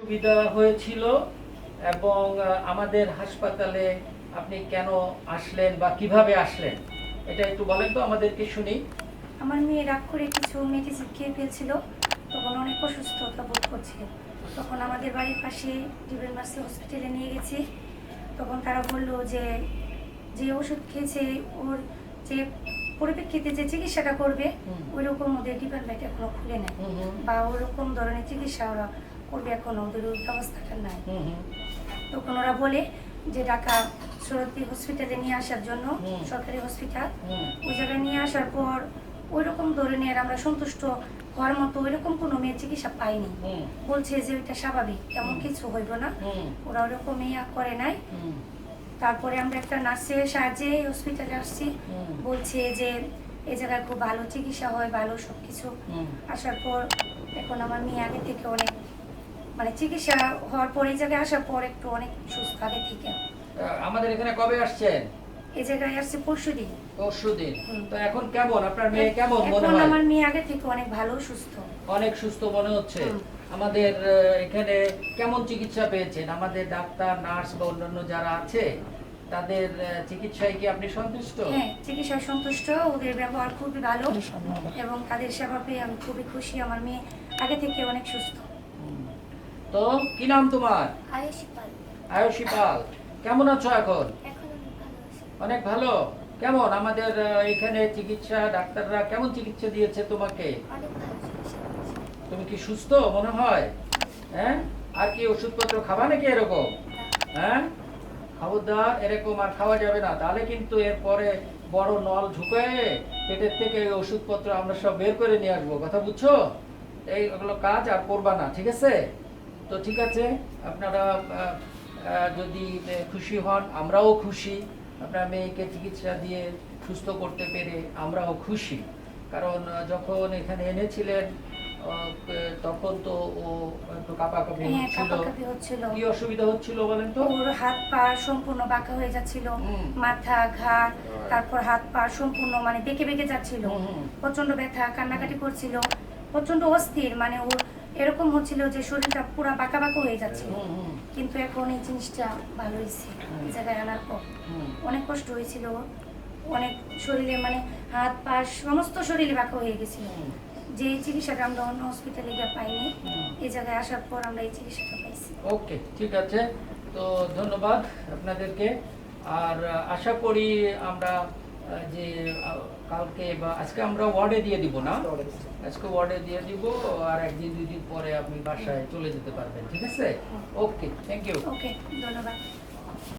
সুবিধা হয়েছিল এবং আমাদের হাসপাতালে আপনি কেন আসলেন বা কিভাবে আসলেন এটা একটু বলেন তো আমাদেরকে শুনি। আমার মেয়ে রাগ করে কিছু মেডিসিন খেয়ে ফেলছিল, তখন অনেক অসুস্থতা বোধ করছিল। তখন আমাদের বাড়ির পাশে ডিবেল মার্সি হসপিটালে নিয়ে গেছি। তখন তারা বললো যে যে ওষুধ খেয়েছে ওর যে পরিপ্রেক্ষিতে যে চিকিৎসাটা করবে ওই রকম ওদের ডিপার্টমেন্ট এখনো খুলে নেয় বা ওরকম ধরনের চিকিৎসা ওরা করবে, এখনো ওদের ওই ব্যবস্থাটা নাই। তখন ওরা বলে যে ঢাকা সরকারি হসপিটালে নিয়ে আসার জন্য, সরকারি হসপিটাল ওই জায়গায় নিয়ে আসার পর ওই রকম ধরনের আমরা সন্তুষ্ট হওয়ার মতো ওই রকম কোনো মেয়ের চিকিৎসা পাইনি। বলছে যে ওইটা স্বাভাবিক, তেমন কিছু হইব না, ওরা ওরকম ইয়া করে নাই। তারপরে আমরা একটা নার্সের সাহায্যে হসপিটালে আসছি, বলছে যে এই জায়গায় খুব ভালো চিকিৎসা হয়, ভালো সবকিছু। আসার পর এখন আমার মেয়ে আগে থেকে অনেক মানে চিকিৎসা হওয়ার পর এই জায়গায় আসার পর একটু অনেক সুস্থ আগে থেকে। আমাদের এখানে কবে আসছেন? এই জায়গায় আসছে পরশুদিন। পরশুদিন। তো এখন কেমন আপনার মেয়ে, কেমন মনে এখন হয়? আমার মেয়ে আগে থেকে অনেক ভালো সুস্থ, অনেক সুস্থ মনে হচ্ছে। আমাদের এখানে কেমন চিকিৎসা পেয়েছেন? আমাদের ডাক্তার, নার্স বা অন্যান্য যারা আছে তাদের চিকিৎসায় কি আপনি সন্তুষ্ট? হ্যাঁ, চিকিৎসায় সন্তুষ্ট, ওদের ব্যবহার খুবই ভালো এবং তাদের সেবা পেয়ে আমি খুবই খুশি। আমার মেয়ে আগে থেকে অনেক সুস্থ। তো কি নাম তোমার? আয়ুষী পাল। আয়ুষী পাল। কেমন আছো এখন? এখন অনেক ভালো আছি। অনেক ভালো। কেমন আমাদের এখানে চিকিৎসা, ডাক্তাররা কেমন চিকিৎসা দিয়েছে তোমাকে? অনেক ভালো চিকিৎসা করেছে। তুমি কি সুস্থ মনে হয়? হ্যাঁ, আর কি ওষুধপত্র খাবা নাকি এরকম? হ্যাঁ, খবরদার এরকম আর খাওয়া যাবে না, তাহলে কিন্তু এরপরে বড় নল ঢুকায়ে পেটের থেকে এই ওষুধপত্র আমরা সব বের করে নিয়ে আসবো, কথা বুঝছো? এইগুলো কাজ আর করবা না, ঠিক আছে? তো ঠিক আছে, আপনারা যদি খুশি হন, আমরাও খুশি। আপনার মেয়েকে চিকিৎসা দিয়ে সুস্থ করতে পেরে আমরাও খুশি। কারণ যখন এখানে এনেছিলেন তখন তো ও একটু কাঁপাকাঁপি হ্যাঁ, হচ্ছিল। কাঁপাকাঁপি হচ্ছিল। কি অসুবিধা হচ্ছিল বলেন তো? ওর হাত পা সম্পূর্ণ বাঁকা হয়ে যাচ্ছিল, মাথা, ঘাড়, তারপর হাত পা সম্পূর্ণ মানে বেঁকে বেঁকে যাচ্ছিল, প্রচন্ড ব্যথা, কান্নাকাটি করছিল, প্রচন্ড অস্থির, মানে ওর এরকম হচ্ছিল যে শরীরটা পুরো বাঁকা বাঁকা হয়ে যাচ্ছিল। কিন্তু এখন এই জিনিসটা ভালো হয়েছে এই জায়গায় আনার পর। অনেক কষ্ট হয়েছিল, অনেক শরীরে মানে হাত পা সমস্ত শরীরে বাঁকা হয়ে গেছিল। যে চিকিৎসাটা আমরা অন্য হসপিটালে গিয়ে পাইনি, এই জায়গায় আসার পর আমরা এই চিকিৎসাটা পাইছি। ওকে, ঠিক আছে। তো ধন্যবাদ আপনাদেরকে। আর আশা করি আমরা যে কালকে বা আজকে আমরা ওয়ার্ডে দিয়ে দিব না, আজকে ওয়ার্ডে দিয়ে দিব, আর একদিন দুই দিন পরে আপনি বাসায় চলে যেতে পারবেন, ঠিক আছে? ওকে, থ্যাংক ইউ। ওকে, ধন্যবাদ।